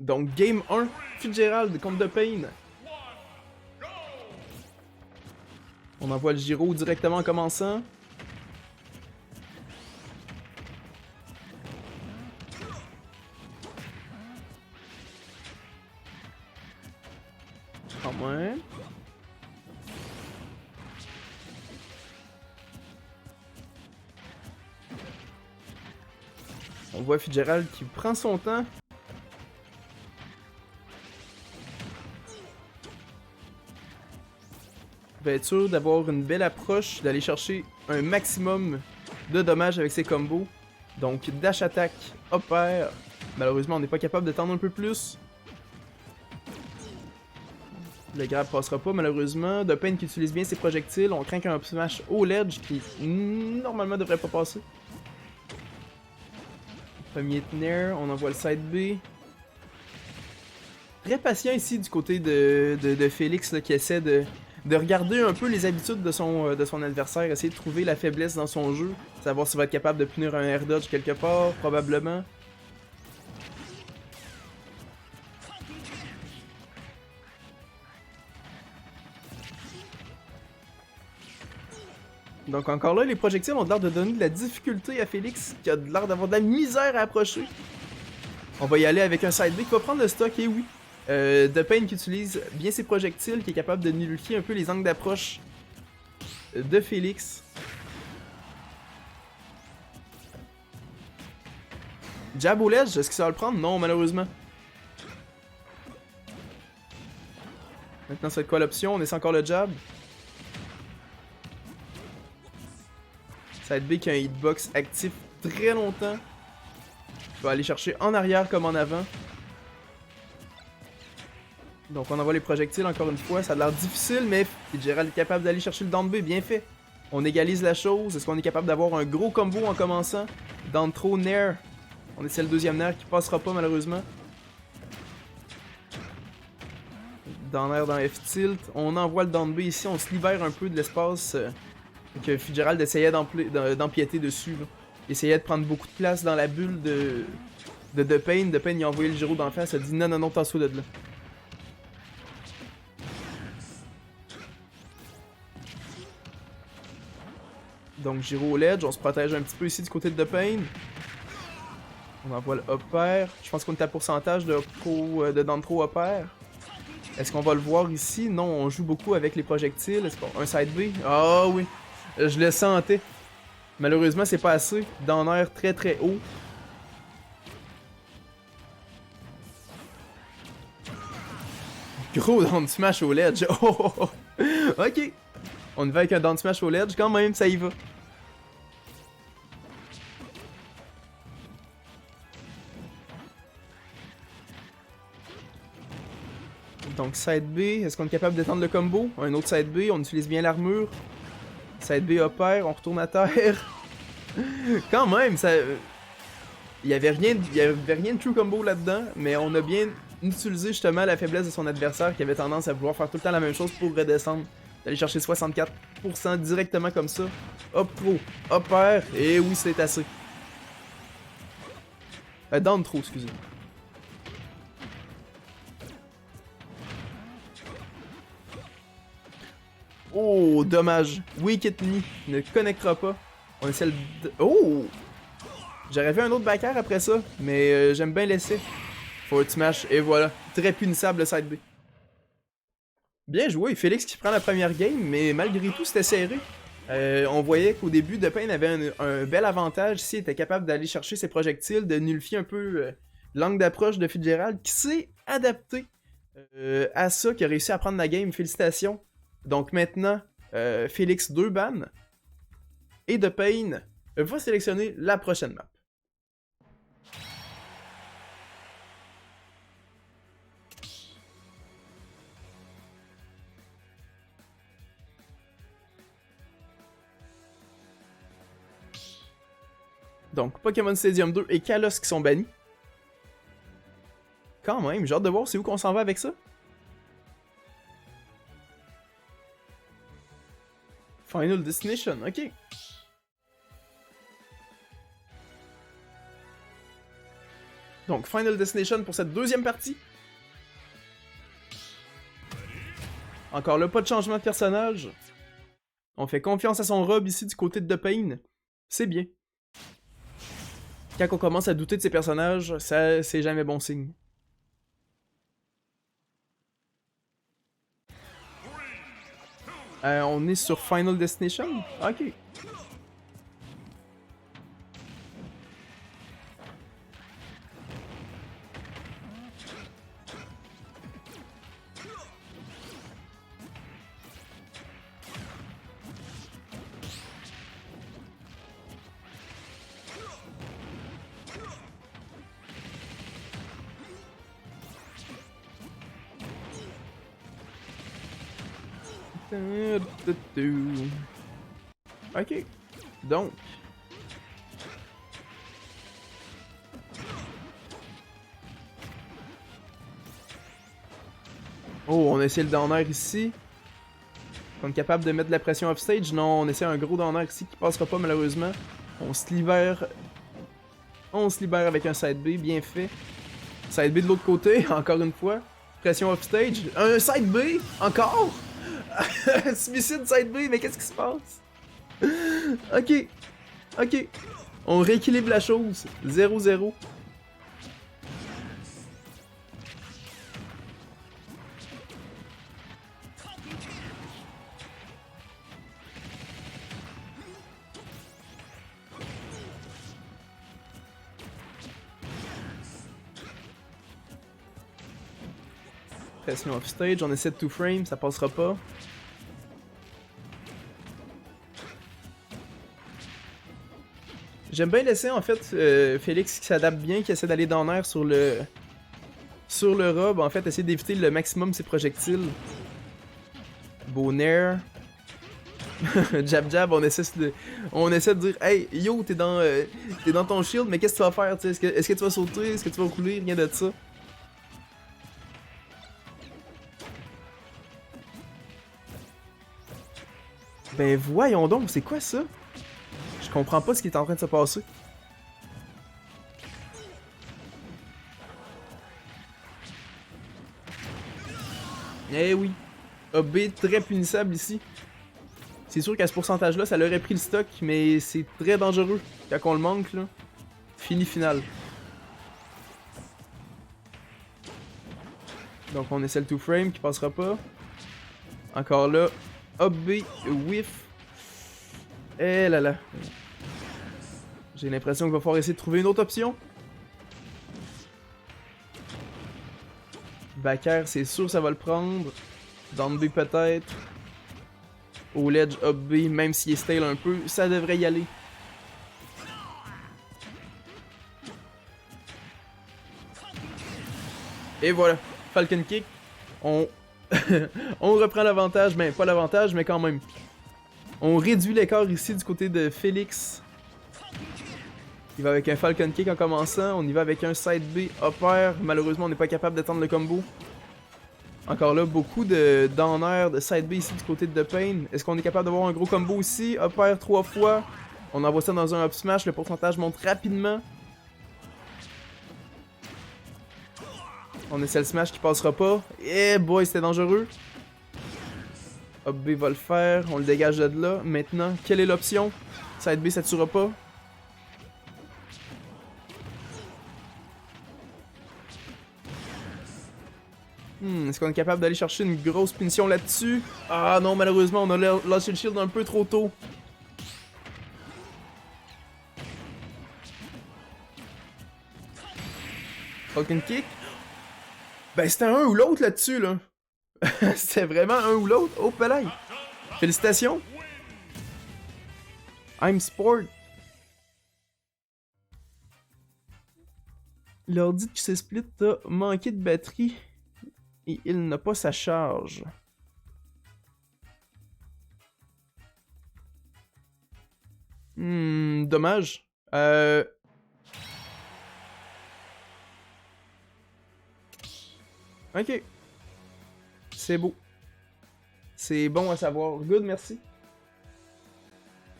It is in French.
Donc, game 1, Fitzgerald contre The Pain. On envoie le gyro directement en commençant. Quand même. On voit Fitzgerald qui prend son temps. Va être sûr d'avoir une belle approche, d'aller chercher un maximum de dommages avec ses combos. Donc dash attack, opère. Malheureusement, on n'est pas capable de tendre un peu plus. Le grab passera pas malheureusement. The Pain qui utilise bien ses projectiles. On craint un smash au ledge qui normalement devrait pas passer. Premier Nair, on envoie le side B. Très patient ici du côté de Félix là, qui essaie de regarder un peu les habitudes de son adversaire, essayer de trouver la faiblesse dans son jeu, savoir s'il va être capable de punir un air dodge quelque part, probablement. Donc encore là, les projectiles ont l'air de donner de la difficulté à Félix, qui a l'air d'avoir de la misère à approcher. On va y aller avec un side B qui va prendre le stock, et oui. The Pain qui utilise bien ses projectiles, qui est capable de nullifier un peu les angles d'approche de Félix. Jab au ledge, est-ce que ça va le prendre? Non, malheureusement. Maintenant, c'est quoi l'option? On essaie encore le jab. Side B qui a un hitbox actif très longtemps. Je vais aller chercher en arrière comme en avant. Donc on envoie les projectiles encore une fois, ça a l'air difficile, mais Fitzgerald est capable d'aller chercher le down B, bien fait. On égalise la chose, est-ce qu'on est capable d'avoir un gros combo en commençant? Down throw, nair. On essaie le deuxième nair qui passera pas malheureusement. Down air dans F-tilt, on envoie le down B ici, on se libère un peu de l'espace que Fitzgerald essayait d'empiéter dessus. Là. Il essayait de prendre beaucoup de place dans la bulle de The Pain. The Pain il a envoyé le gyro d'en face, il a dit non non non, t'en de là. Donc gyro au ledge, on se protège un petit peu ici du côté de The Pain. On envoie le up air. Je pense qu'on est à pourcentage de down throw up air. Est-ce qu'on va le voir ici? Non, on joue beaucoup avec les projectiles. Est-ce qu'on... Un side B? Ah oui! Je le sentais. Malheureusement, c'est pas assez. Down air très très haut. Gros down smash au ledge. Oh! Ok! On y va avec un down smash au ledge, quand même, ça y va. Donc side B, est-ce qu'on est capable d'étendre le combo? Un autre side B, on utilise bien l'armure. Side B opère, on retourne à terre. Quand même, ça... Il y avait rien de true combo là-dedans, mais on a bien utilisé justement la faiblesse de son adversaire qui avait tendance à vouloir faire tout le temps la même chose pour redescendre. D'aller chercher 64% directement comme ça. Hop pro, hop air, et oui c'est assez. Down trop, excusez. Oh, dommage. Weak It Me ne connectera pas. On essaie le... Oh! J'aurais fait un autre backer après ça, mais j'aime bien laisser. Forward smash, et voilà. Très punissable le side B. Bien joué, Félix qui prend la première game, mais malgré tout, c'était serré. On voyait qu'au début, The Pain avait un bel avantage ici, il était capable d'aller chercher ses projectiles, de nullifier un peu l'angle d'approche de Fitzgerald, qui s'est adapté à ça, qui a réussi à prendre la game. Félicitations. Donc maintenant, Félix 2 ban, et The Pain va sélectionner la prochaine map. Donc, Pokémon Stadium 2 et Kalos qui sont bannis. Quand même, j'ai hâte de voir c'est où qu'on s'en va avec ça. Final Destination, ok. Donc, Final Destination pour cette deuxième partie. Encore là, pas de changement de personnage. On fait confiance à son robe ici du côté de The Pain. C'est bien. Quand on commence à douter de ses personnages, ça c'est jamais bon signe. On est sur Final Destination? Ok. Ok. Donc. Oh, on essaie le down air ici. On est capable de mettre de la pression offstage. Non, on essaie un gros down air ici qui passera pas malheureusement. On se libère. On se libère avec un side B, bien fait. Side B de l'autre côté, encore une fois. Pression offstage. Un side B, encore? Suicide side B, mais qu'est-ce qui se passe? Ok. Ok. On rééquilibre la chose. 0-0. Pression offstage, on essaie de 2 frame, ça passera pas. J'aime bien laisser en fait Félix qui s'adapte bien, qui essaie d'aller dans l'air sur le rob, en fait, essayer d'éviter le maximum ses projectiles. Beau nair. Jab jab, on essaie de dire hey yo t'es dans ton shield mais qu'est-ce que tu vas faire, est-ce que tu vas sauter, est-ce que tu vas rouler, rien de ça. Ben voyons donc, c'est quoi ça? Je comprends pas ce qui est en train de se passer. Eh oui. AB très punissable ici. C'est sûr qu'à ce pourcentage-là, ça l'aurait pris le stock, mais c'est très dangereux. Quand on le manque, là. Fini final. Donc on essaie le 2 frame qui passera pas. Encore là. AB, whiff. Eh là là. J'ai l'impression qu'il va falloir essayer de trouver une autre option. Backer, c'est sûr ça va le prendre. Down B peut-être. Au ledge up B, même s'il est stale un peu, ça devrait y aller. Et voilà, Falcon Kick. On reprend l'avantage, mais pas l'avantage, mais quand même. On réduit l'écart ici du côté de Félix. Il va avec un Falcon Kick en commençant. On y va avec un side B upper. Malheureusement, on n'est pas capable d'étendre le combo. Encore là, beaucoup de down air, de side B ici du côté de The Pain. Est-ce qu'on est capable d'avoir un gros combo ici? Upper 3 fois. On envoie ça dans un up smash. Le pourcentage monte rapidement. On essaie le smash qui passera pas. Eh boy, c'était dangereux. Up B va le faire. On le dégage de là. Maintenant, quelle est l'option? Side B, ça tuera pas. Est-ce qu'on est capable d'aller chercher une grosse punition là-dessus? Ah non, malheureusement, on a lâché le shield un peu trop tôt. Falcon Kick? Ben c'était un ou l'autre là-dessus, là. C'était vraiment un ou l'autre. Oh, palais! Félicitations! I'm Sport. L'ordi qui s'est split a manqué de batterie. Et il n'a pas sa charge. Dommage. Ok. C'est beau. C'est bon à savoir. Good, merci.